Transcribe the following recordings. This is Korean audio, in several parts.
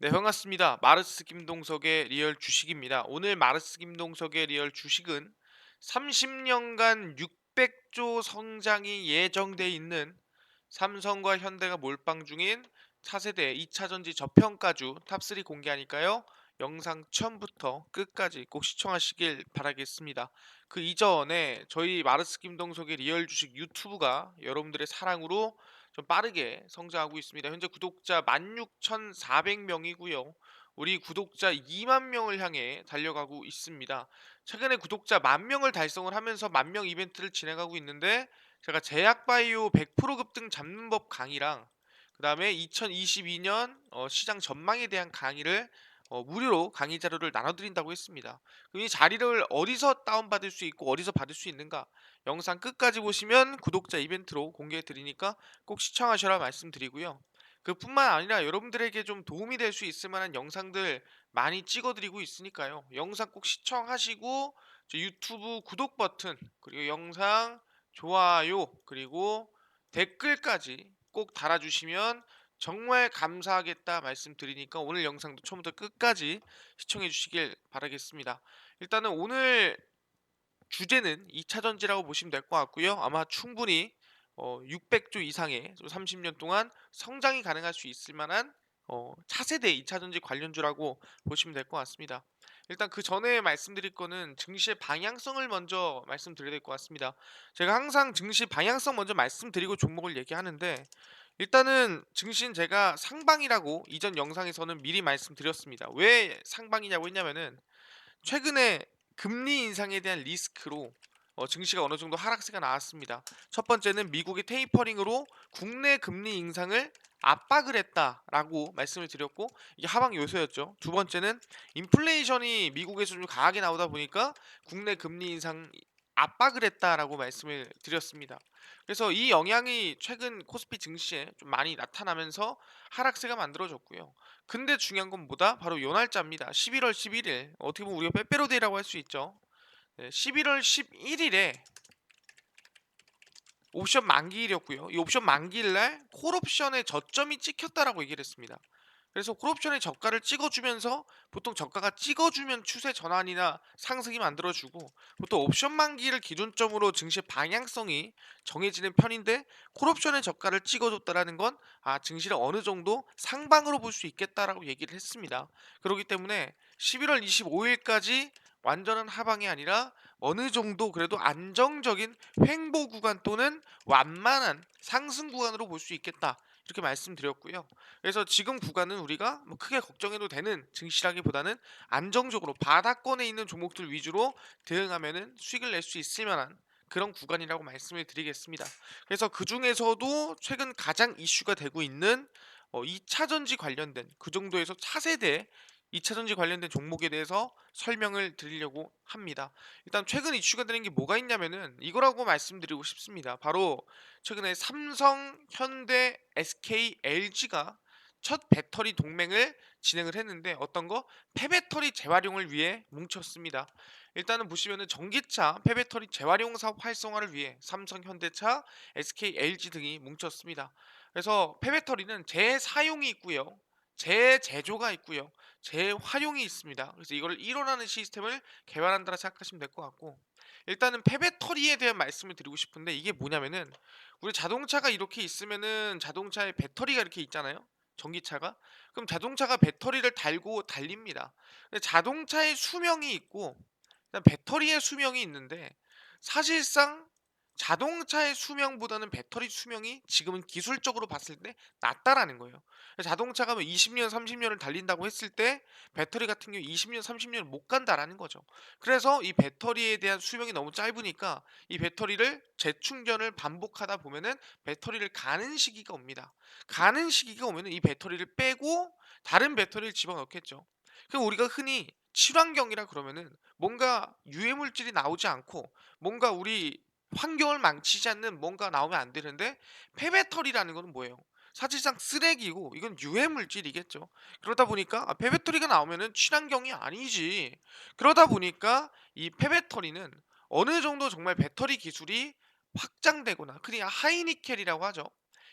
네, 반갑습니다. 마르스 김동석의 리얼 주식입니다. 오늘 마르스 김동석의 리얼 주식은 30년간 600조 성장이 예정돼 있는 삼성과 현대가 몰빵 중인 차세대 2차전지 저평가주 탑3 공개하니까요. 영상 처음부터 끝까지 꼭 시청하시길 바라겠습니다. 그 이전에 저희 마르스 김동석의 리얼 주식 유튜브가 여러분들의 사랑으로 좀 빠르게 성장하고 있습니다. 현재 구독자 16,400명이고요. 우리 구독자 2만 명을 향해 달려가고 있습니다. 최근에 구독자 1만 명을 달성을 하면서 1만 명 이벤트를 진행하고 있는데 제가 제약바이오 100% 급등 잡는 법 강의랑 그다음에 2022년 시장 전망에 대한 강의를 무료로 강의 자료를 나눠드린다고 했습니다. 그럼 이 자리를 어디서 다운받을 수 있고 어디서 받을 수 있는가? 영상 끝까지 보시면 구독자 이벤트로 공개해 드리니까 꼭 시청하셔라 말씀드리고요. 그뿐만 아니라 여러분들에게 좀 도움이 될 수 있을 만한 영상들 많이 찍어드리고 있으니까요. 영상 꼭 시청하시고 저 유튜브 구독 버튼 그리고 영상 좋아요 그리고 댓글까지 꼭 달아주시면 정말 감사하겠다 말씀드리니까 오늘 영상도 처음부터 끝까지 시청해 주시길 바라겠습니다. 일단은 오늘 주제는 2차 전지라고 보시면 될 것 같고요. 아마 충분히 600조 이상의 30년 동안 성장이 가능할 수 있을 만한 차세대 2차 전지 관련주라고 보시면 될 것 같습니다. 일단 그 전에 말씀드릴 거는 증시의 방향성을 먼저 말씀드려야 될 것 같습니다. 제가 항상 증시 방향성 먼저 말씀드리고 종목을 얘기하는데 일단은 증시는 제가 상방이라고 이전 영상에서는 미리 말씀드렸습니다. 왜 상방이냐고 했냐면은 최근에 금리 인상에 대한 리스크로 증시가 어느 정도 하락세가 나왔습니다. 첫 번째는 미국의 테이퍼링으로 국내 금리 인상을 압박을 했다라고 말씀을 드렸고 이게 하방 요소였죠. 두 번째는 인플레이션이 미국에서 좀 강하게 나오다 보니까 국내 금리 인상 압박을 했다라고 말씀을 드렸습니다. 그래서 이 영향이 최근 코스피 증시에 좀 많이 나타나면서 하락세가 만들어졌고요. 근데 중요한 건 뭐다? 바로 요 날짜입니다. 11월 11일. 어떻게 보면 우리가 빼빼로데이라고 할 수 있죠. 네, 11월 11일에 옵션 만기일이었고요. 이 옵션 만기일 날 콜옵션의 저점이 찍혔다라고 얘기를 했습니다. 그래서 콜옵션의 저가를 찍어주면서 보통 저가가 찍어주면 추세 전환이나 상승이 만들어주고 보통 옵션 만기를 기준점으로 증시 방향성이 정해지는 편인데 콜옵션의 저가를 찍어줬다라는 건 증시를 어느 정도 상방으로 볼 수 있겠다라고 얘기를 했습니다. 그렇기 때문에 11월 25일까지 완전한 하방이 아니라 어느 정도 그래도 안정적인 횡보 구간 또는 완만한 상승 구간으로 볼 수 있겠다. 이렇게 말씀드렸고요. 그래서 지금 구간은 우리가 뭐 크게 걱정해도 되는 증시라기보다는 안정적으로 바닥권에 있는 종목들 위주로 대응하면은 수익을 낼 수 있을 만한 그런 구간이라고 말씀을 드리겠습니다. 그래서 그 중에서도 최근 가장 이슈가 되고 있는 2차 전지 관련된 그 정도에서 차세대 2차 전지 관련된 종목에 대해서 설명을 드리려고 합니다. 일단 최근 이슈가 되는 게 뭐가 있냐면은 이거라고 말씀드리고 싶습니다. 바로 최근에 삼성, 현대, SK, LG가 첫 배터리 동맹을 진행을 했는데 어떤 거? 폐배터리 재활용을 위해 뭉쳤습니다. 일단은 보시면은 전기차 폐배터리 재활용 사업 활성화를 위해 삼성, 현대차, SK, LG 등이 뭉쳤습니다. 그래서 폐배터리는 재사용이 있고요. 재제조가 있고요. 재활용이 있습니다. 그래서 이거를 일원하는 시스템을 개발한다라 생각하시면 될 것 같고 일단은 폐배터리에 대한 말씀을 드리고 싶은데 이게 뭐냐면은 우리 자동차가 이렇게 있으면은 자동차에 배터리가 이렇게 있잖아요. 전기차가. 그럼 자동차가 배터리를 달고 달립니다. 근데 자동차의 수명이 있고 그다음 배터리의 수명이 있는데 사실상 자동차의 수명보다는 배터리 수명이 지금은 기술적으로 봤을 때 낮다라는 거예요. 자동차가 뭐 20년, 30년을 달린다고 했을 때 배터리 같은 경우 20년, 30년을 못 간다라는 거죠. 그래서 이 배터리에 대한 수명이 너무 짧으니까 이 배터리를 재충전을 반복하다 보면은 배터리를 가는 시기가 옵니다. 가는 시기가 오면은 이 배터리를 빼고 다른 배터리를 집어넣겠죠. 그럼 우리가 흔히 친환경이라 그러면은 뭔가 유해 물질이 나오지 않고 뭔가 우리 환경을 망치지 않는 뭔가 나오면 안 되는데 폐배터리라는 거는 뭐예요? 사실상 쓰레기고 이건 유해 물질이겠죠. 그러다 보니까 폐배터리가 나오면은 친환경이 아니지. 그러다 보니까 이 폐배터리는 어느 정도 정말 배터리 기술이 확장되거나 그냥 하이니켈이라고 하죠.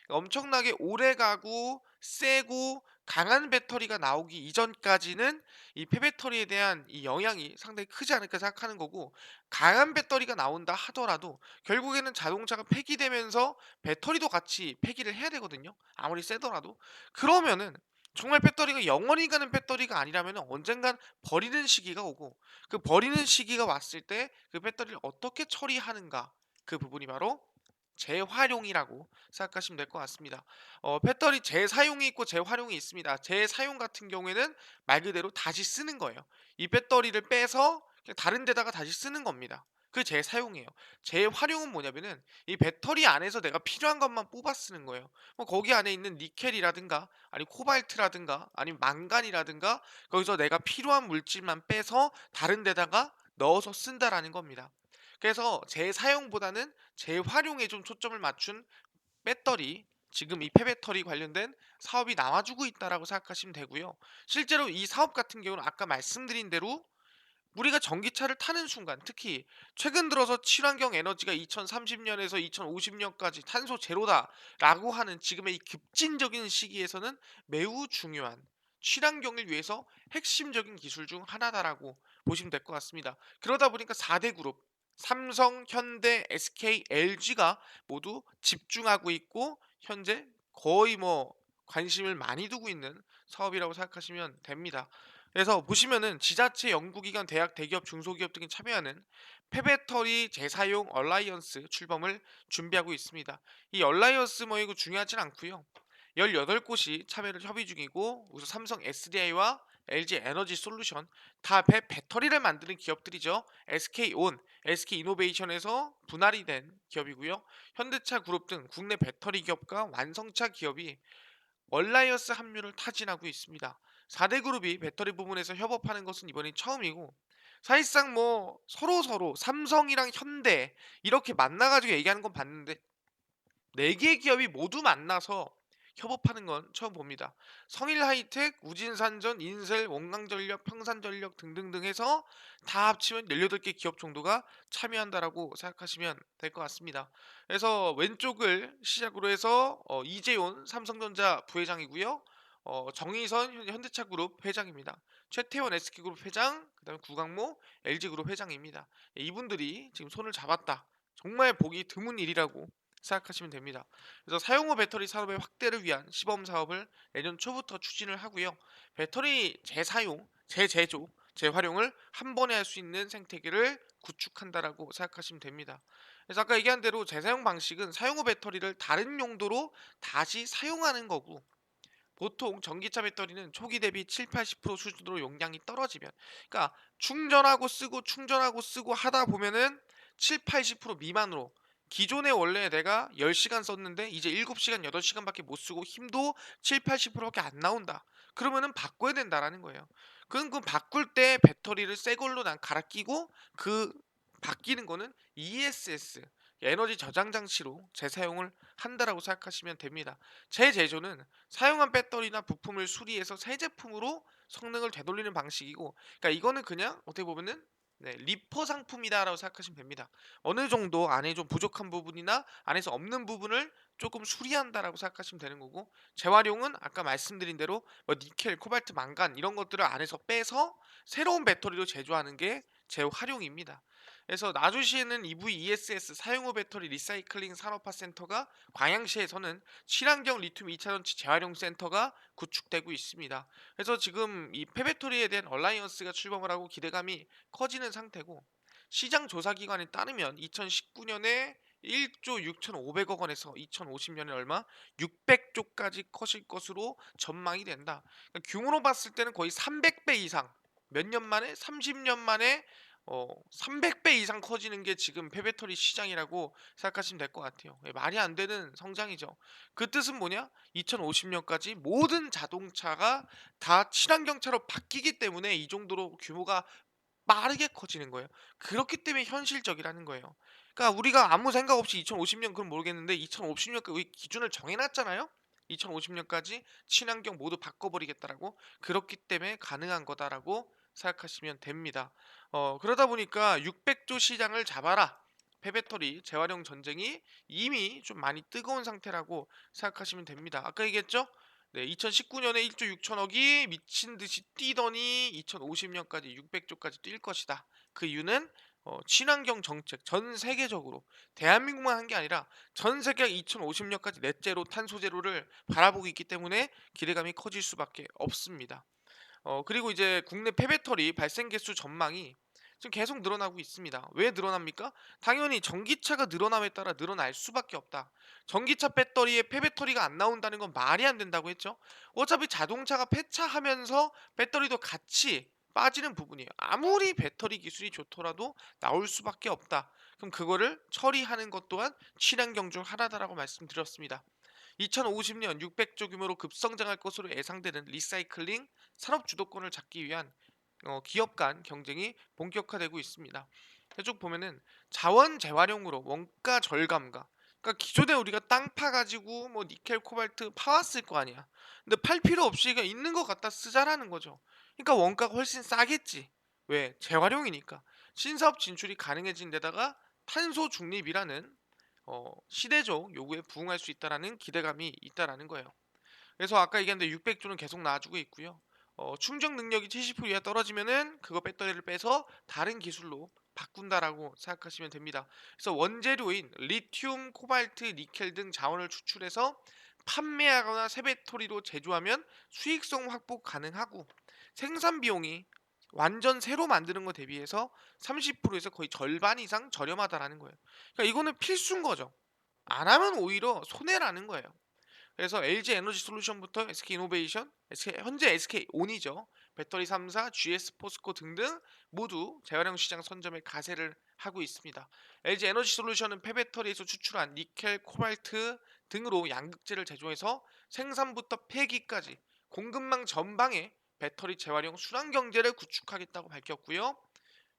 엄청나게 오래 가고 세고 강한 배터리가 나오기 이전까지는 이 폐배터리에 대한 이 영향이 상당히 크지 않을까 생각하는 거고, 강한 배터리가 나온다 하더라도 결국에는 자동차가 폐기되면서 배터리도 같이 폐기를 해야 되거든요, 아무리 세더라도. 그러면은 정말 배터리가 영원히 가는 배터리가 아니라면 언젠간 버리는 시기가 오고, 그 버리는 시기가 왔을 때 그 배터리를 어떻게 처리하는가, 그 부분이 바로 재활용이라고 생각하시면 될 것 같습니다. 배터리 재사용이 있고 재활용이 있습니다. 재사용 같은 경우에는 말 그대로 다시 쓰는 거예요. 이 배터리를 빼서 그냥 다른 데다가 다시 쓰는 겁니다. 그게 재사용이에요. 재활용은 뭐냐면은 이 배터리 안에서 내가 필요한 것만 뽑아 쓰는 거예요. 뭐 거기 안에 있는 니켈이라든가 아니 코발트라든가 아니면 망간이라든가 거기서 내가 필요한 물질만 빼서 다른 데다가 넣어서 쓴다라는 겁니다. 그래서 재사용보다는 재활용에 좀 초점을 맞춘 배터리, 지금 이 폐배터리 관련된 사업이 나와주고 있다라고 생각하시면 되고요. 실제로 이 사업 같은 경우는 아까 말씀드린 대로 우리가 전기차를 타는 순간, 특히 최근 들어서 친환경 에너지가 2030년에서 2050년까지 탄소 제로다라고 하는 지금의 이 급진적인 시기에서는 매우 중요한, 친환경을 위해서 핵심적인 기술 중 하나다라고 보시면 될 것 같습니다. 그러다 보니까 4대 그룹, 삼성, 현대, SK, LG가 모두 집중하고 있고 현재 거의 뭐 관심을 많이 두고 있는 사업이라고 생각하시면 됩니다. 그래서 보시면은 지자체, 연구기관, 대학, 대기업, 중소기업 등이 참여하는 폐배터리 재사용 얼라이언스 출범을 준비하고 있습니다. 이 얼라이언스 뭐 이거 중요하진 않고요. 18곳이 참여를 협의 중이고, 우선 삼성 SDI와 LG 에너지 솔루션, 다 배터리를 만드는 기업들이죠. SK온, SK이노베이션에서 분할이 된 기업이고요. 현대차 그룹 등 국내 배터리 기업과 완성차 기업이 얼라이언스 합류를 타진하고 있습니다. 4대 그룹이 배터리 부분에서 협업하는 것은 이번이 처음이고, 사실상 뭐 서로 삼성이랑 현대 이렇게 만나가지고 얘기하는 건 봤는데 4개 기업이 모두 만나서 협업하는 건 처음 봅니다. 성일하이텍, 우진산전, 인셀, 원광전력, 평산전력 등등등 해서 다 합치면 18개 기업 정도가 참여한다라고 생각하시면 될 것 같습니다. 그래서 왼쪽을 시작으로 해서 이재용 삼성전자 부회장이고요. 정의선 현대차그룹 회장입니다. 최태원 SK그룹 회장, 그다음에 구강모 LG그룹 회장입니다. 이분들이 지금 손을 잡았다. 정말 보기 드문 일이라고 생각하시면 됩니다. 그래서 사용 후 배터리 산업의 확대를 위한 시범 사업을 내년 초부터 추진을 하고요. 배터리 재사용, 재제조, 재활용을 한 번에 할 수 있는 생태계를 구축한다라고 생각하시면 됩니다. 그래서 아까 얘기한 대로 재사용 방식은 사용 후 배터리를 다른 용도로 다시 사용하는 거고, 보통 전기차 배터리는 초기 대비 7, 80% 수준으로 용량이 떨어지면, 그러니까 충전하고 쓰고 하다 보면은 7, 80% 미만으로, 기존에 원래 내가 10시간 썼는데 이제 7시간, 8시간밖에 못 쓰고 힘도 7, 80%밖에 안 나온다. 그러면은 바꿔야 된다라는 거예요. 그럼 그 바꿀 때 배터리를 새 걸로 난 갈아 끼고, 그 바뀌는 거는 ESS, 에너지 저장 장치로 재사용을 한다라고 생각하시면 됩니다. 재제조는 사용한 배터리나 부품을 수리해서 새 제품으로 성능을 되돌리는 방식이고, 그러니까 이거는 그냥 어떻게 보면은 리퍼 상품이다라고 생각하시면 됩니다. 어느 정도 안에 좀 부족한 부분이나 안에서 없는 부분을 조금 수리한다라고 생각하시면 되는 거고, 재활용은 아까 말씀드린 대로 뭐 니켈, 코발트, 망간 이런 것들을 안에서 빼서 새로운 배터리로 제조하는 게 재활용입니다. 그래서 나주시에는 EV ESS 사용 후 배터리 리사이클링 산업화 센터가, 광양시에서는 친환경 리튬 2차전지 재활용 센터가 구축되고 있습니다. 그래서 지금 이 폐배터리에 대한 얼라이언스가 출범을 하고 기대감이 커지는 상태고, 시장 조사 기관에 따르면 2019년에 1조 6,500억 원에서 2050년에 얼마 600조까지 커질 것으로 전망이 된다. 그러니까 규모로 봤을 때는 거의 300배 이상, 몇 년 만에 30년 만에 300배 이상 커지는 게 지금 폐배터리 시장이라고 생각하시면 될 것 같아요. 말이 안 되는 성장이죠. 그 뜻은 뭐냐? 2050년까지 모든 자동차가 다 친환경차로 바뀌기 때문에 이 정도로 규모가 빠르게 커지는 거예요. 그렇기 때문에 현실적이라는 거예요. 그러니까 우리가 아무 생각 없이 2050년 그건 모르겠는데 2050년까지 우리 기준을 정해놨잖아요. 2050년까지 친환경 모두 바꿔버리겠다라고. 그렇기 때문에 가능한 거다라고 생각하시면 됩니다. 그러다 보니까 600조 시장을 잡아라. 폐배터리 재활용 전쟁이 이미 좀 많이 뜨거운 상태라고 생각하시면 됩니다. 아까 얘기했죠? 네, 2019년에 1조 6천억이 미친 듯이 뛰더니 2050년까지 600조까지 뛸 것이다. 그 이유는 친환경 정책 전 세계적으로 대한민국만 한 게 아니라 전 세계가 2050년까지 넷제로 탄소 제로를 바라보고 있기 때문에 기대감이 커질 수밖에 없습니다. 그리고 이제 국내 폐배터리 발생 개수 전망이 지금 계속 늘어나고 있습니다. 왜 늘어납니까? 당연히 전기차가 늘어남에 따라 늘어날 수밖에 없다. 전기차 배터리에 폐배터리가 안 나온다는 건 말이 안 된다고 했죠. 어차피 자동차가 폐차하면서 배터리도 같이 빠지는 부분이에요. 아무리 배터리 기술이 좋더라도 나올 수밖에 없다. 그럼 그거를 처리하는 것 또한 친환경 중 하나다라고 말씀드렸습니다. 2050년 600조 규모로 급성장할 것으로 예상되는 리사이클링 산업 주도권을 잡기 위한 기업 간 경쟁이 본격화되고 있습니다. 쭉 보면은 자원 재활용으로 원가 절감과, 그러니까 기존에 우리가 땅 파가지고 뭐 니켈 코발트 파왔을 거 아니야. 근데 팔 필요 없이 그냥 있는 것 갖다 쓰자라는 거죠. 그러니까 원가가 훨씬 싸겠지. 왜? 재활용이니까. 신사업 진출이 가능해진 데다가 탄소 중립이라는 시대적 요구에 부응할 수 있다라는 기대감이 있다라는 거예요. 그래서 아까 얘기했는데 600조는 계속 나와주고 있고요. 충전 능력이 70% 이하 떨어지면은 그거 배터리를 빼서 다른 기술로 바꾼다라고 생각하시면 됩니다. 그래서 원재료인 리튬, 코발트, 니켈 등 자원을 추출해서 판매하거나 새 배터리로 제조하면 수익성 확보 가능하고, 생산 비용이 완전 새로 만드는 거 대비해서 30%에서 거의 절반 이상 저렴하다라는 거예요. 그러니까 이거는 필수인 거죠. 안 하면 오히려 손해라는 거예요. 그래서 LG 에너지 솔루션부터 SK 이노베이션, 현재 SK 온이죠. 배터리 3사, GS 포스코 등등 모두 재활용 시장 선점에 가세를 하고 있습니다. LG 에너지 솔루션은 폐배터리에서 추출한 니켈, 코발트 등으로 양극재를 제조해서 생산부터 폐기까지 공급망 전방에 배터리 재활용 순환 경제를 구축하겠다고 밝혔고요.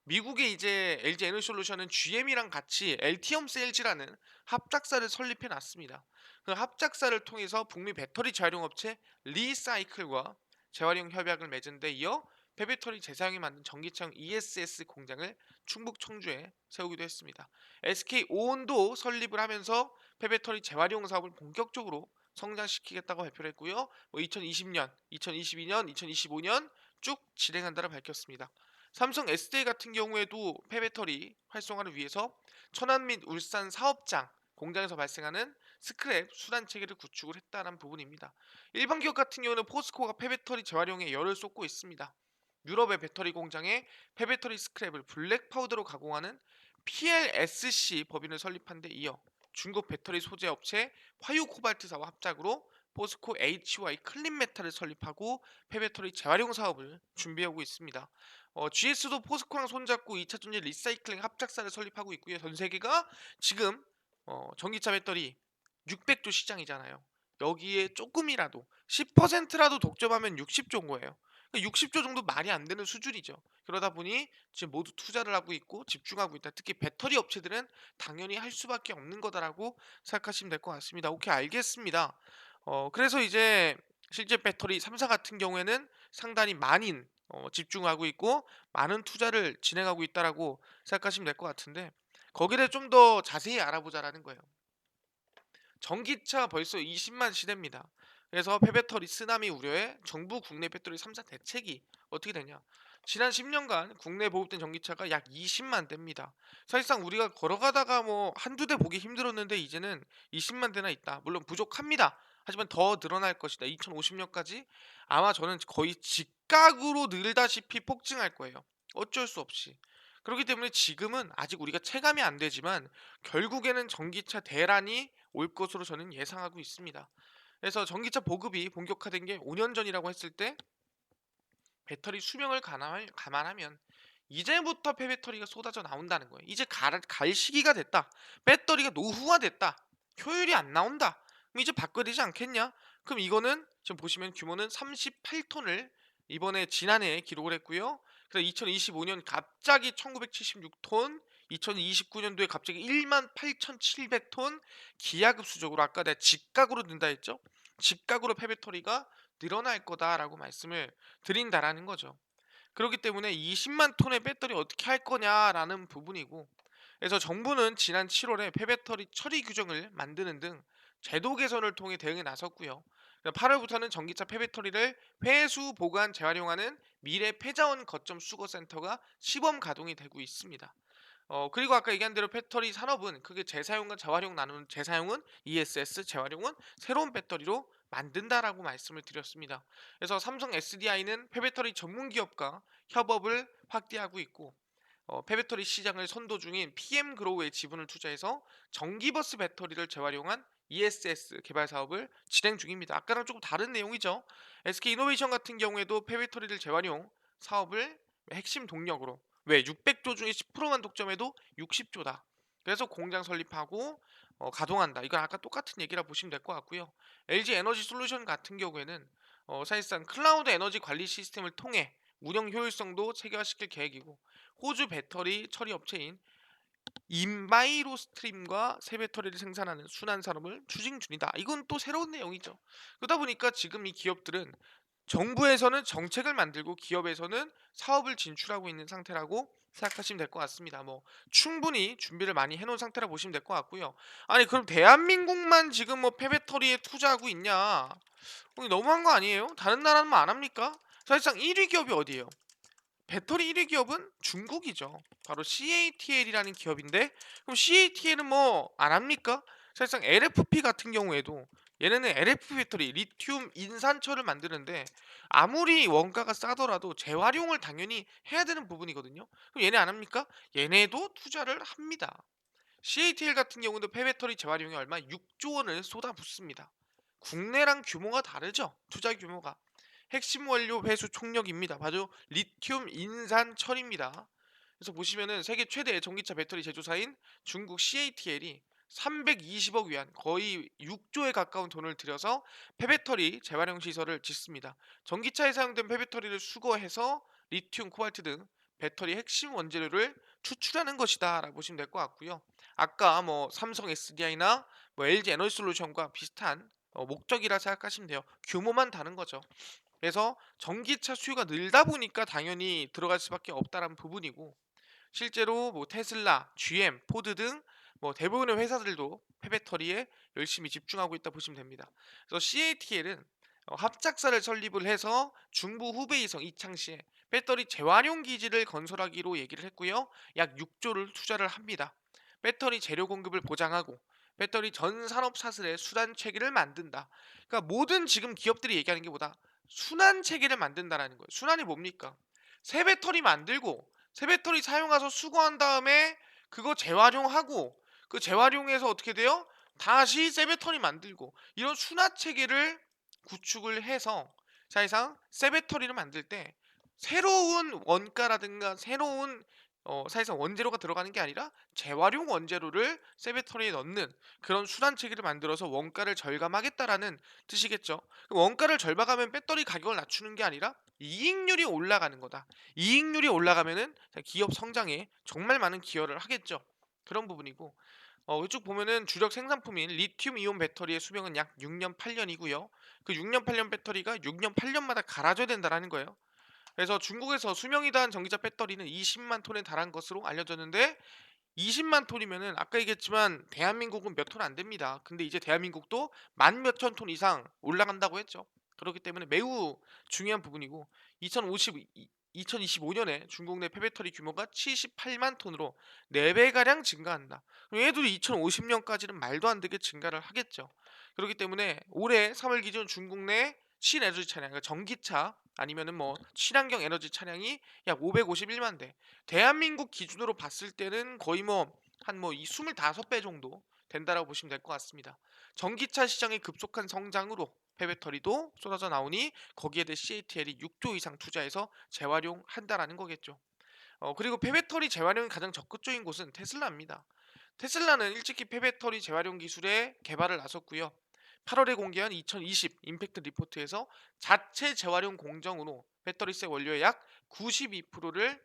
미국의 이제 LG 에너지솔루션은 GM이랑 같이 LTM 셀즈라는 합작사를 설립해 놨습니다. 그 합작사를 통해서 북미 배터리 재활용 업체 리사이클과 재활용 협약을 맺은 데 이어 폐배터리 재사용에 맞는 전기차용 ESS 공장을 충북 청주에 세우기도 했습니다. SK 오온도 설립을 하면서 폐배터리 재활용 사업을 본격적으로 성장시키겠다고 발표를 했고요. 2020년, 2022년, 2025년 쭉 진행한다고 밝혔습니다. 삼성 SDI 같은 경우에도 폐배터리 활성화를 위해서 천안 및 울산 사업장 공장에서 발생하는 스크랩 수단 체계를 구축을 했다는 부분입니다. 일반 기업 같은 경우는 포스코가 폐배터리 재활용에 열을 쏟고 있습니다. 유럽의 배터리 공장에 폐배터리 스크랩을 블랙 파우더로 가공하는 PLSC 법인을 설립한 데 이어 중국 배터리 소재 업체 화유 코발트사와 합작으로 포스코 HY 클린메탈을 설립하고 폐배터리 재활용 사업을 준비하고 있습니다. GS도 포스코랑 손잡고 2차 전지 리사이클링 합작사를 설립하고 있고요. 전 세계가 지금 전기차 배터리 600조 시장이잖아요. 여기에 조금이라도 10%라도 독점하면 60조인 거예요. 60조 정도 말이 안 되는 수준이죠. 그러다 보니 지금 모두 투자를 하고 있고 집중하고 있다. 특히 배터리 업체들은 당연히 할 수밖에 없는 거다라고 생각하시면 될 것 같습니다. 오케이, 알겠습니다. 그래서 이제 실제 배터리 3사 같은 경우에는 상당히 많이 집중하고 있고 많은 투자를 진행하고 있다라고 생각하시면 될 것 같은데, 거기에 대해 좀 더 자세히 알아보자라는 거예요. 전기차 벌써 20만 시대입니다. 그래서 폐배터리 쓰나미 우려에 정부 국내 배터리 3사 대책이 어떻게 되냐? 지난 10년간 국내 보급된 전기차가 약 20만 대입니다. 사실상 우리가 걸어가다가 뭐 한두 대 보기 힘들었는데 이제는 20만 대나 있다. 물론 부족합니다. 하지만 더 늘어날 것이다. 2050년까지 아마 저는 거의 직각으로 늘다시피 폭증할 거예요. 어쩔 수 없이. 그렇기 때문에 지금은 아직 우리가 체감이 안 되지만 결국에는 전기차 대란이 올 것으로 저는 예상하고 있습니다. 그래서 전기차 보급이 본격화된 게 5년 전이라고 했을 때 배터리 수명을 감안하면 이제부터 폐배터리가 쏟아져 나온다는 거예요. 이제 갈 시기가 됐다. 배터리가 노후화됐다. 효율이 안 나온다. 그럼 이제 바꿔야 되지 않겠냐? 그럼 이거는 지금 보시면 규모는 38톤을 이번에 지난해에 기록을 했고요. 그래서 2025년 갑자기 1976톤, 2029년도에 갑자기 18,700톤 기하급수적으로, 아까 내가 직각으로 는다 했죠? 직각으로 폐배터리가 늘어날 거다라고 말씀을 드린다라는 거죠. 그렇기 때문에 20만 톤의 배터리 어떻게 할 거냐라는 부분이고, 그래서 정부는 지난 7월에 폐배터리 처리 규정을 만드는 등 제도 개선을 통해 대응에 나섰고요. 8 월부터는 전기차 폐배터리를 회수, 보관, 재활용하는 미래 폐자원 거점 수거 센터가 시범 가동이 되고 있습니다. 그리고 아까 얘기한 대로 배터리 산업은 그게 재사용과 재활용 나누는 재사용은 ESS, 재활용은 새로운 배터리로 만든다라고 말씀을 드렸습니다. 그래서 삼성 SDI는 폐배터리 전문 기업과 협업을 확대하고 있고 폐배터리 시장을 선도 중인 PM그로우의 지분을 투자해서 전기버스 배터리를 재활용한 ESS 개발 사업을 진행 중입니다. 아까랑 조금 다른 내용이죠. SK이노베이션 같은 경우에도 폐배터리를 재활용 사업을 핵심 동력으로 왜 600조 중에 10%만 독점해도 60조다. 그래서 공장 설립하고 가동한다. 이건 아까 똑같은 얘기라 보시면 될 것 같고요. LG 에너지 솔루션 같은 경우에는 사실상 클라우드 에너지 관리 시스템을 통해 운영 효율성도 체계화시킬 계획이고 호주 배터리 처리 업체인 인바이로 스트림과 새 배터리를 생산하는 순환 산업을 추진 중이다. 이건 또 새로운 내용이죠. 그러다 보니까 지금 이 기업들은 정부에서는 정책을 만들고 기업에서는 사업을 진출하고 있는 상태라고 생각하시면 될 것 같습니다. 뭐 충분히 준비를 많이 해놓은 상태라 보시면 될 것 같고요. 아니 그럼 대한민국만 지금 뭐 폐배터리에 투자하고 있냐? 너무한 거 아니에요? 다른 나라는 뭐 안 합니까? 사실상 1위 기업이 어디예요? 배터리 1위 기업은 중국이죠. 바로 CATL이라는 기업인데 그럼 CATL은 뭐 안 합니까? 사실상 LFP 같은 경우에도 얘네는 LFP 배터리 리튬 인산철을 만드는데 아무리 원가가 싸더라도 재활용을 당연히 해야 되는 부분이거든요. 그럼 얘네 안 합니까? 얘네도 투자를 합니다. CATL 같은 경우도 폐배터리 재활용에 얼마 6조 원을 쏟아붓습니다. 국내랑 규모가 다르죠. 투자 규모가. 핵심 원료 회수 총력입니다. 바로 리튬 인산철입니다. 그래서 보시면은 세계 최대 전기차 배터리 제조사인 중국 CATL이 320억 위안 거의 6조에 가까운 돈을 들여서 폐배터리 재활용 시설을 짓습니다. 전기차에 사용된 폐배터리를 수거해서 리튬, 코발트 등 배터리 핵심 원재료를 추출하는 것이다라고 보시면 될 것 같고요. 아까 뭐 삼성 SDI나 뭐 LG 에너지솔루션과 비슷한 목적이라 생각하시면 돼요. 규모만 다른 거죠. 그래서 전기차 수요가 늘다 보니까 당연히 들어갈 수밖에 없다라는 부분이고 실제로 뭐 테슬라, GM, 포드 등 뭐 대부분의 회사들도 폐배터리에 열심히 집중하고 있다 보시면 됩니다. 그래서 CATL은 합작사를 설립을 해서 중부 후베이성 이창시에 배터리 재활용 기지를 건설하기로 얘기를 했고요. 약 6조를 투자를 합니다. 배터리 재료 공급을 보장하고 배터리 전 산업 사슬의 수단 체계를 만든다. 그러니까 모든 지금 기업들이 얘기하는 게 뭐다? 순환 체계를 만든다라는 거예요. 순환이 뭡니까? 새 배터리 만들고 새 배터리 사용해서 수거한 다음에 그거 재활용하고 그 재활용해서 어떻게 돼요? 다시 새 배터리 만들고 이런 순환 체계를 구축을 해서 사실상 새 배터리를 만들 때 새로운 원가라든가 새로운 사실상 원재료가 들어가는 게 아니라 재활용 원재료를 새 배터리에 넣는 그런 순환 체계를 만들어서 원가를 절감하겠다라는 뜻이겠죠. 원가를 절감하면 배터리 가격을 낮추는 게 아니라 이익률이 올라가는 거다. 이익률이 올라가면은 기업 성장에 정말 많은 기여를 하겠죠. 그런 부분이고 이쪽 보면은 주력 생산품인 리튬 이온 배터리의 수명은 약 6년 8년이고요. 그 6년 8년 배터리가 6년 8년마다 갈아줘야 된다라는 거예요. 그래서 중국에서 수명이 다한 전기차 배터리는 20만 톤에 달한 것으로 알려졌는데 20만 톤이면은 아까 얘기했지만 대한민국은 몇 톤 안 됩니다. 근데 이제 대한민국도 만 몇천 톤 이상 올라간다고 했죠. 그렇기 때문에 매우 중요한 부분이고 2025년에 중국 내 폐배터리 규모가 78만 톤으로 4배가량 증가한다. 그럼 얘도 2050년까지는 말도 안 되게 증가를 하겠죠. 그렇기 때문에 올해 3월 기준 중국 내 신에너지 차량, 그러니까 전기차 아니면은 뭐 친환경 에너지 차량이 약 551만 대. 대한민국 기준으로 봤을 때는 거의 뭐 한 뭐 이 25배 정도 된다라고 보시면 될 것 같습니다. 전기차 시장의 급속한 성장으로 폐배터리도 쏟아져 나오니 거기에 대해 CATL이 6조 이상 투자해서 재활용한다라는 거겠죠. 그리고 폐배터리 재활용이 가장 적극적인 곳은 테슬라입니다. 테슬라는 일찍이 폐배터리 재활용 기술에 개발을 나섰고요. 8월에 공개한 2020 임팩트 리포트에서 자체 재활용 공정으로 배터리세 원료의 약 92%를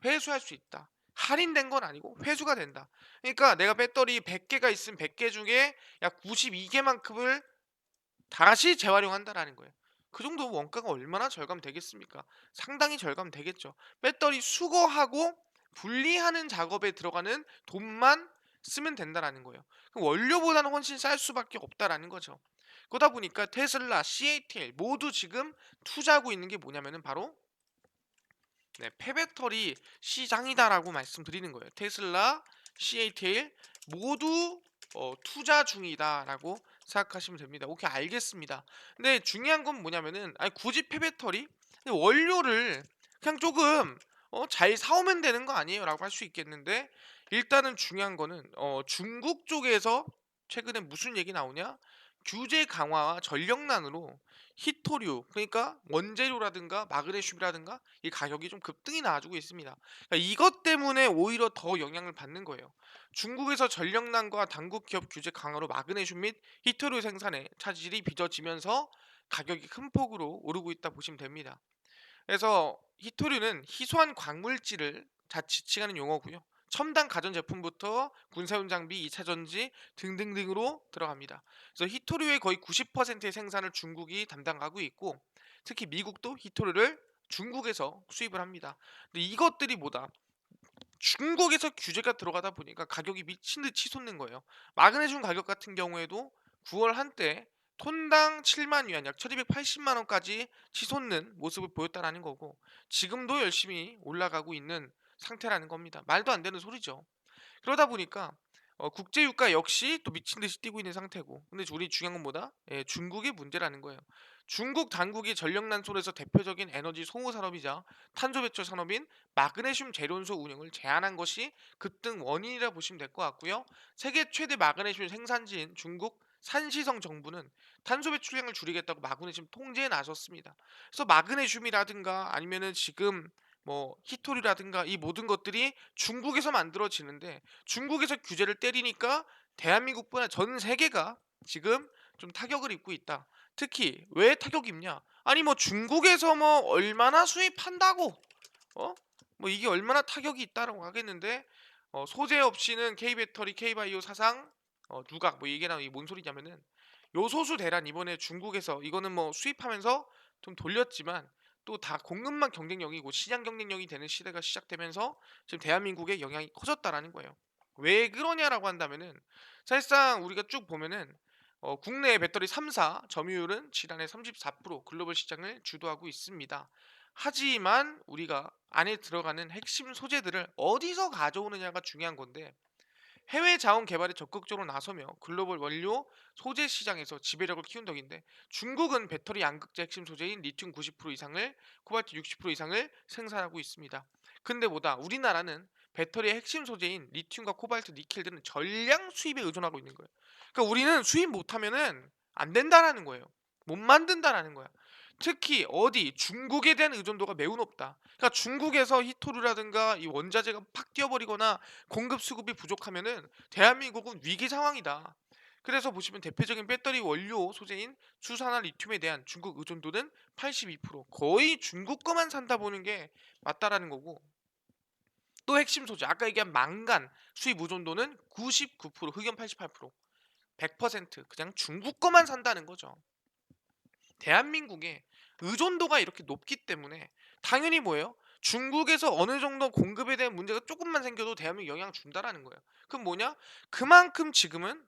회수할 수 있다. 할인된 건 아니고 회수가 된다. 그러니까 내가 배터리 100개가 있으면 100개 중에 약 92개만큼을 다시 재활용한다라는 거예요. 그 정도 원가가 얼마나 절감되겠습니까? 상당히 절감되겠죠. 배터리 수거하고 분리하는 작업에 들어가는 돈만 쓰면 된다라는 거예요. 그럼 원료보다는 훨씬 쌀 수밖에 없다라는 거죠. 그러다 보니까 테슬라, CATL 모두 지금 투자하고 있는 게 뭐냐면은 바로 네, 폐배터리 시장이다라고 말씀드리는 거예요. 테슬라, CATL 모두 투자 중이다라고 생각하시면 됩니다. 오케이, 알겠습니다. 근데 중요한 건 뭐냐면은 아니 굳이 폐배터리 원료를 그냥 조금 잘 사오면 되는 거 아니에요라고 할 수 있겠는데 일단은 중요한 거는 중국 쪽에서 최근에 무슨 얘기 나오냐? 규제 강화와 전력난으로 히토류 그러니까 원재료라든가 마그네슘이라든가 이 가격이 좀 급등이 나와주고 있습니다. 그러니까 이것 때문에 오히려 더 영향을 받는 거예요. 중국에서 전력난과 당국 기업 규제 강화로 마그네슘 및 히토류 생산에 차질이 빚어지면서 가격이 큰 폭으로 오르고 있다 보시면 됩니다. 그래서 히토류는 희소한 광물질을 지칭하는 용어고요. 첨단 가전제품부터 군사용 장비, 2차 전지 등등등으로 들어갑니다. 그래서 히토류의 거의 90%의 생산을 중국이 담당하고 있고 특히 미국도 히토류를 중국에서 수입을 합니다. 근데 이것들이 뭐다? 중국에서 규제가 들어가다 보니까 가격이 미친 듯 치솟는 거예요. 마그네슘 가격 같은 경우에도 9월 한때 톤당 7만 위안 약 1280만 원까지 치솟는 모습을 보였다라는 거고 지금도 열심히 올라가고 있는 상태라는 겁니다. 말도 안 되는 소리죠. 그러다 보니까 국제 유가 역시 또 미친 듯이 뛰고 있는 상태고 근데 우리 중요한 건 뭐다? 예, 중국의 문제라는 거예요. 중국 당국이 전력난솔에서 대표적인 에너지 소모 산업이자 탄소 배출 산업인 마그네슘 재련소 운영을 제한한 것이 급등 원인이라 보시면 될 것 같고요. 세계 최대 마그네슘 생산지인 중국 산시성 정부는 탄소 배출량을 줄이겠다고 마그네슘 통제에 나섰습니다. 그래서 마그네슘이라든가 아니면은 지금 뭐 히토리라든가 이 모든 것들이 중국에서 만들어지는데 중국에서 규제를 때리니까 대한민국뿐만 아니라 전 세계가 지금 좀 타격을 입고 있다. 특히 왜 타격 입냐? 아니 뭐 중국에서 뭐 얼마나 수입한다고 뭐 이게 얼마나 타격이 있다라고 하겠는데 소재 없이는 K배터리, K바이오 사상 누각 뭐 이게 나이 뭔 소리냐면은 요소수 대란 이번에 중국에서 이거는 뭐 수입하면서 좀 돌렸지만 또 다 공급망 경쟁력이고 시장 경쟁력이 되는 시대가 시작되면서 지금 대한민국의 영향이 커졌다라는 거예요. 왜 그러냐라고 한다면은 사실상 우리가 쭉 보면은 국내 배터리 3사 점유율은 지난해 34% 글로벌 시장을 주도하고 있습니다. 하지만 우리가 안에 들어가는 핵심 소재들을 어디서 가져오느냐가 중요한 건데 해외 자원 개발에 적극적으로 나서며 글로벌 원료 소재 시장에서 지배력을 키운 덕인데 중국은 배터리 양극재 핵심 소재인 리튬 90% 이상을 코발트 60% 이상을 생산하고 있습니다. 근데 뭐다 우리나라는 배터리의 핵심 소재인 리튬과 코발트, 니켈들은 전량 수입에 의존하고 있는 거예요. 그러니까 우리는 수입 못하면은 안 된다라는 거예요. 못 만든다라는 거야. 특히 어디 중국에 대한 의존도가 매우 높다. 그러니까 중국에서 히토류라든가 이 원자재가 팍 뛰어버리거나 공급 수급이 부족하면은 대한민국은 위기 상황이다. 그래서 보시면 대표적인 배터리 원료 소재인 수산화 리튬에 대한 중국 의존도는 82% 거의 중국 거만 산다 보는 게 맞다라는 거고 또 핵심 소재 아까 얘기한 망간 수입 의존도는 99% 흑연 88% 100% 그냥 중국 거만 산다는 거죠. 대한민국의 의존도가 이렇게 높기 때문에 당연히 뭐예요? 중국에서 어느 정도 공급에 대한 문제가 조금만 생겨도 대한민국 영향 준다라는 거예요. 그럼 뭐냐? 그만큼 지금은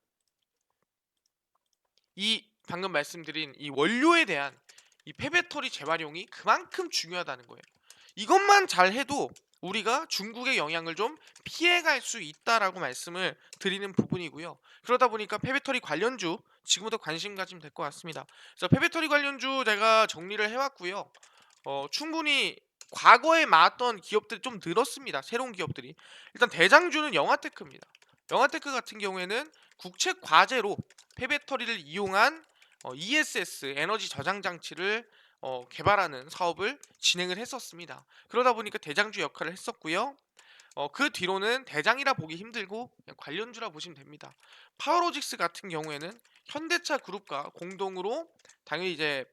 이 방금 말씀드린 이 원료에 대한 이 폐배터리 재활용이 그만큼 중요하다는 거예요. 이것만 잘 해도 우리가 중국의 영향을 좀 피해갈 수 있다라고 말씀을 드리는 부분이고요. 그러다 보니까 폐배터리 관련주 지금부터 관심 가지면 될 것 같습니다. 그래서 폐배터리 관련주 제가 정리를 해왔고요. 충분히 과거에 많았던 기업들이 좀 늘었습니다. 새로운 기업들이. 일단 대장주는 영화테크입니다. 영화테크 같은 경우에는 국책 과제로 폐배터리를 이용한 ESS 에너지 저장 장치를 개발하는 사업을 진행을 했었습니다. 그러다 보니까 대장주 역할을 했었고요. 그 뒤로는 대장이라 보기 힘들고 그냥 관련주라 보시면 됩니다. 파워로직스 같은 경우에는 현대차 그룹과 공동으로 당연히 이제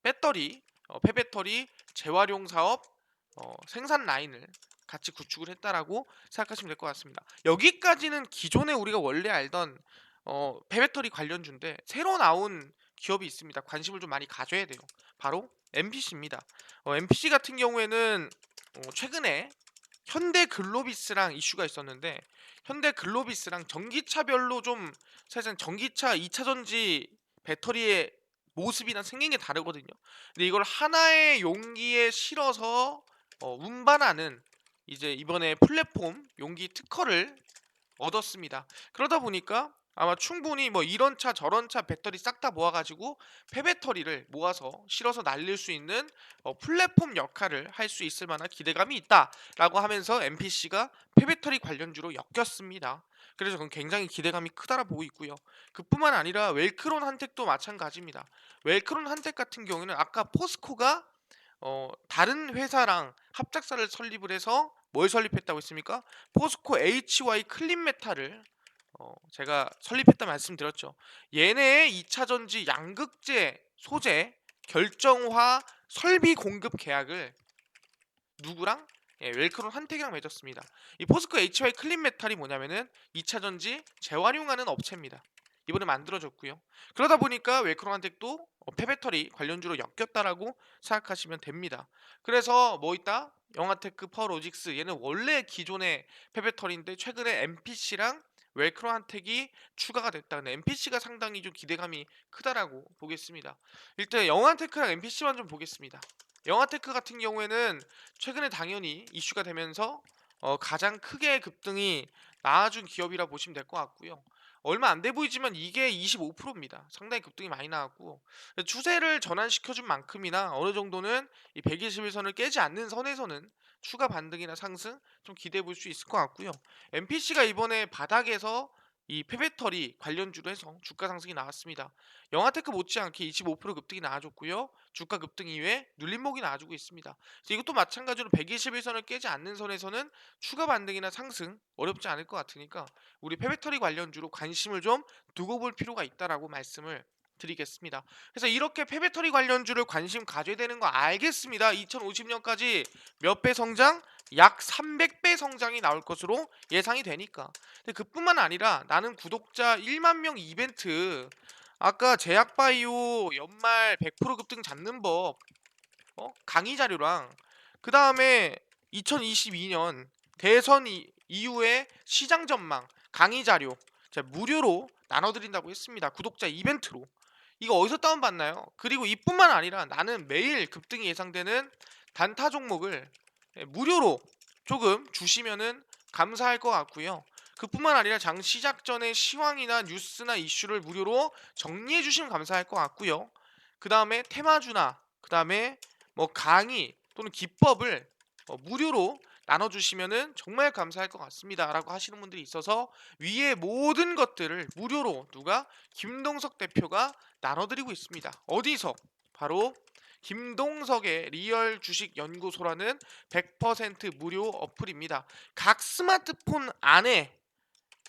배터리, 폐배터리 재활용 사업 생산 라인을 같이 구축을 했다라고 생각하시면 될 것 같습니다. 여기까지는 기존에 우리가 원래 알던 폐배터리 관련주인데 새로 나온 기업이 있습니다. 관심을 좀 많이 가져야 돼요. 바로 MPC입니다. MPC 같은 경우에는 최근에 현대 글로비스랑 이슈가 있었는데 현대 글로비스랑 전기차별로 좀 사실상 전기차 2차 전지 배터리의 모습이나 생긴 게 다르거든요. 근데 이걸 하나의 용기에 실어서 운반하는 이제 이번에 플랫폼 용기 특허를 얻었습니다. 그러다 보니까 아마 충분히 뭐 이런 차 저런 차 배터리 싹 다 모아 가지고 폐배터리를 모아서 실어서 날릴 수 있는 플랫폼 역할을 할 수 있을 만한 기대감이 있다라고 하면서 MPC가 폐배터리 관련주로 엮였습니다. 그래서 그건 굉장히 기대감이 크다라 보고 있고요. 그뿐만 아니라 웰크론 한택도 마찬가지입니다. 웰크론 한택 같은 경우에는 아까 포스코가 다른 회사랑 합작사를 설립을 해서 뭘 설립했다고 했습니까? 포스코 HY 클린 메탈을 제가 설립했다 말씀드렸죠. 얘네의 2차 전지 양극재 소재 결정화 설비 공급 계약을 누구랑? 예, 웰크론 한택이랑 맺었습니다. 이 포스코 HY 클린 메탈이 뭐냐면은 2차 전지 재활용하는 업체입니다. 이번에 만들어졌고요. 그러다 보니까 웰크론 한택도 폐배터리 관련주로 엮였다라고 생각하시면 됩니다. 그래서 뭐 있다? 영하테크 파워로직스 얘는 원래 기존의 폐배터리인데 최근에 MPC랑 웰크론 한택이 추가가 됐다. 근데 MPC가 상당히 좀 기대감이 크다라고 보겠습니다. 일단 영하테크랑 MPC만 좀 보겠습니다. 영하테크 같은 경우에는 최근에 당연히 이슈가 되면서 가장 크게 급등이 나아준 기업이라 보시면 될 것 같고요. 얼마 안 돼 보이지만 이게 25%입니다. 상당히 급등이 많이 나왔고 추세를 전환시켜준 만큼이나 어느 정도는 이 121선을 깨지 않는 선에서는 추가 반등이나 상승 좀 기대해 볼 수 있을 것 같고요. MPC가 이번에 바닥에서 이 폐배터리 관련주로 해서 주가 상승이 나왔습니다. 영하테크 못지않게 25% 급등이 나와줬고요. 주가 급등 이후에 눌림목이 나와주고 있습니다. 그래서 이것도 마찬가지로 121선을 깨지 않는 선에서는 추가 반등이나 상승 어렵지 않을 것 같으니까 우리 폐배터리 관련주로 관심을 좀 두고 볼 필요가 있다라고 말씀을 드리겠습니다. 그래서 이렇게 폐배터리 관련주를 관심 가져야 되는 거 알겠습니다. 2050년까지 몇 배 성장? 약 300배 성장이 나올 것으로 예상이 되니까. 근데 그뿐만 아니라 나는 구독자 1만 명 이벤트 아까 제약바이오 연말 100% 급등 잡는 법 강의 자료랑 그 다음에 2022년 대선 이후에 시장 전망 강의 자료 제가 무료로 나눠드린다고 했습니다. 구독자 이벤트로. 이거 어디서 다운받나요? 그리고 이뿐만 아니라 나는 매일 급등이 예상되는 단타 종목을 무료로 조금 주시면은 감사할 것 같고요. 그뿐만 아니라 장 시작 전에 시황이나 뉴스나 이슈를 무료로 정리해 주시면 감사할 것 같고요. 그 다음에 테마주나 그 다음에 뭐 강의 또는 기법을 무료로 나눠주시면은 정말 감사할 것 같습니다라고 하시는 분들이 있어서 위에 모든 것들을 무료로 누가 김동석 대표가 나눠드리고 있습니다. 어디서? 바로 김동석의 리얼 주식 연구소라는 100% 무료 어플입니다. 각 스마트폰 안에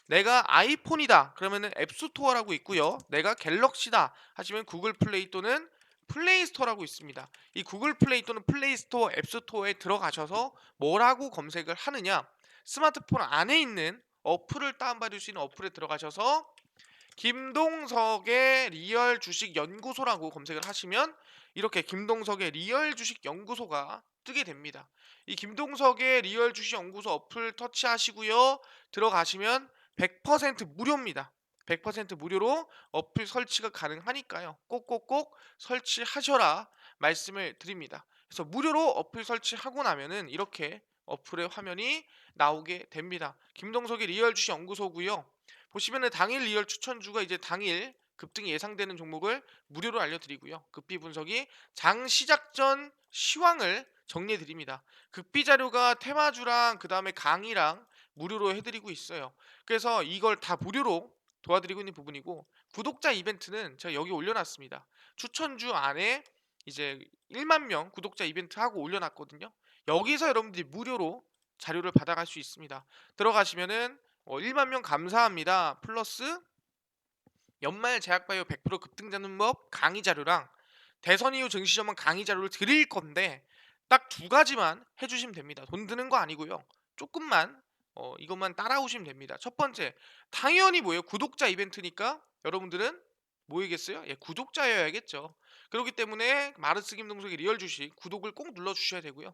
내가 아이폰이다 그러면은 앱스토어라고 있고요. 내가 갤럭시다 하시면 구글 플레이 또는 플레이스토어라고 있습니다. 이 구글 플레이 또는 플레이스토어 앱스토어에 들어가셔서 뭐라고 검색을 하느냐 스마트폰 안에 있는 어플을 다운받을 수 있는 어플에 들어가셔서 김동석의 리얼 주식 연구소라고 검색을 하시면 이렇게 김동석의 리얼 주식 연구소가 뜨게 됩니다. 이 김동석의 리얼 주식 연구소 어플 터치하시고요. 들어가시면 100% 무료입니다. 100% 무료로 어플 설치가 가능하니까요. 꼭꼭꼭 설치하셔라 말씀을 드립니다. 그래서 무료로 어플 설치하고 나면은 이렇게 어플의 화면이 나오게 됩니다. 김동석의 리얼 주식 연구소고요. 보시면은 당일 리얼 추천주가 이제 당일 급등이 예상되는 종목을 무료로 알려드리고요. 급비 분석이 장 시작 전 시황을 정리해 드립니다. 급비 자료가 테마주랑 그 다음에 강의랑 무료로 해드리고 있어요. 그래서 이걸 다 무료로 도와드리고 있는 부분이고 구독자 이벤트는 제가 여기 올려놨습니다. 추천주 안에 이제 1만 명 구독자 이벤트 하고 올려놨거든요. 여기서 여러분들이 무료로 자료를 받아갈 수 있습니다. 들어가시면은 1만 명 감사합니다. 플러스 연말 제약바이오 100% 급등 잡는 법 강의 자료랑 대선 이후 증시 전망 강의 자료를 드릴 건데 딱 두 가지만 해주시면 됩니다. 돈 드는 거 아니고요. 조금만 이것만 따라오시면 됩니다. 첫 번째 당연히 뭐예요? 구독자 이벤트니까 여러분들은 뭐이겠어요? 예, 구독자여야겠죠. 그렇기 때문에 마르스 김동석의 리얼 주식 구독을 꼭 눌러주셔야 되고요.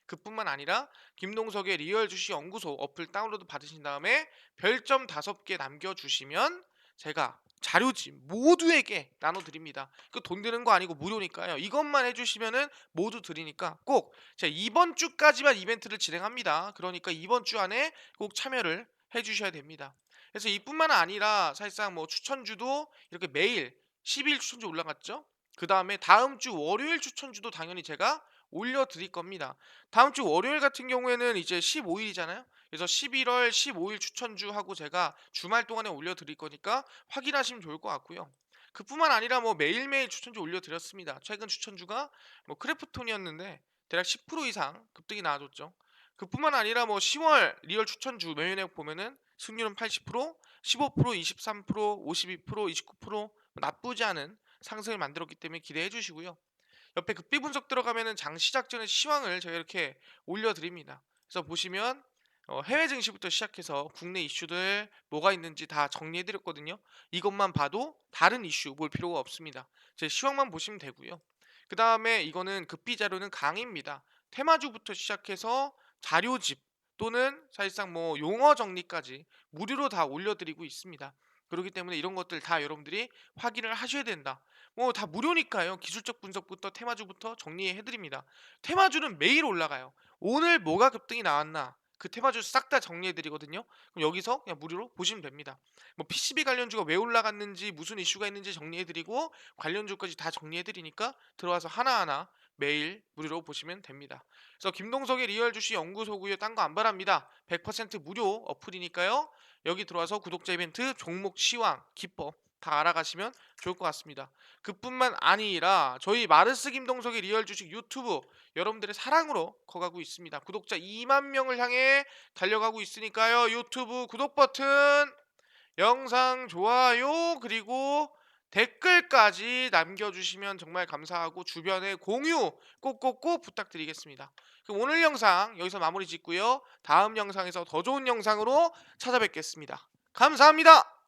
그뿐만 아니라 김동석의 리얼 주식 연구소 어플 다운로드 받으신 다음에 별점 5개 남겨주시면 제가 자료집 모두에게 나눠 드립니다. 그 돈 드는 거 아니고 무료니까요. 이것만 해 주시면은 모두 드리니까 꼭 제가 이번 주까지만 이벤트를 진행합니다. 그러니까 이번 주 안에 꼭 참여를 해 주셔야 됩니다. 그래서 이뿐만 아니라 사실상 뭐 추천주도 이렇게 매일 12일 추천주 올라갔죠. 그다음에 다음 주 월요일 추천주도 당연히 제가 올려 드릴 겁니다. 다음 주 월요일 같은 경우에는 이제 15일이잖아요. 그래서 11월 15일 추천주 하고 제가 주말 동안에 올려 드릴 거니까 확인하시면 좋을 것 같고요. 그뿐만 아니라 뭐 매일매일 추천주 올려 드렸습니다. 최근 추천주가 뭐 크래프톤이었는데 대략 10% 이상 급등이 나와줬죠. 그뿐만 아니라 뭐 10월 리얼 추천주 매일매일 보면은 승률은 80%, 15%, 23%, 52%, 29% 나쁘지 않은 상승을 만들었기 때문에 기대해 주시고요. 옆에 급비 분석 들어가면은 장 시작 전에 시황을 제가 이렇게 올려드립니다. 그래서 보시면 해외 증시부터 시작해서 국내 이슈들 뭐가 있는지 다 정리해드렸거든요. 이것만 봐도 다른 이슈 볼 필요가 없습니다. 제 시황만 보시면 되고요. 그 다음에 이거는 급비 자료는 강의입니다. 테마주부터 시작해서 자료집 또는 사실상 뭐 용어 정리까지 무료로 다 올려드리고 있습니다. 그렇기 때문에 이런 것들 다 여러분들이 확인을 하셔야 된다. 뭐 다 무료니까요. 기술적 분석부터 테마주부터 정리해 드립니다. 테마주는 매일 올라가요. 오늘 뭐가 급등이 나왔나 그 테마주 싹 다 정리해 드리거든요. 그럼 여기서 그냥 무료로 보시면 됩니다. 뭐 PCB 관련주가 왜 올라갔는지 무슨 이슈가 있는지 정리해 드리고 관련주까지 다 정리해 드리니까 들어와서 하나하나 매일 무료로 보시면 됩니다. 그래서 김동석의 리얼 주식 연구소고요. 딴 거 안 바랍니다. 100% 무료 어플이니까요. 여기 들어와서 구독자 이벤트, 종목 시황, 기법 다 알아가시면 좋을 것 같습니다. 그뿐만 아니라 저희 마르스 김동석의 리얼 주식 유튜브 여러분들의 사랑으로 커가고 있습니다. 구독자 2만 명을 향해 달려가고 있으니까요. 유튜브 구독 버튼, 영상 좋아요, 그리고 댓글까지 남겨주시면 정말 감사하고 주변에 공유 꼭꼭꼭 부탁드리겠습니다. 그럼 오늘 영상 여기서 마무리 짓고요. 다음 영상에서 더 좋은 영상으로 찾아뵙겠습니다. 감사합니다.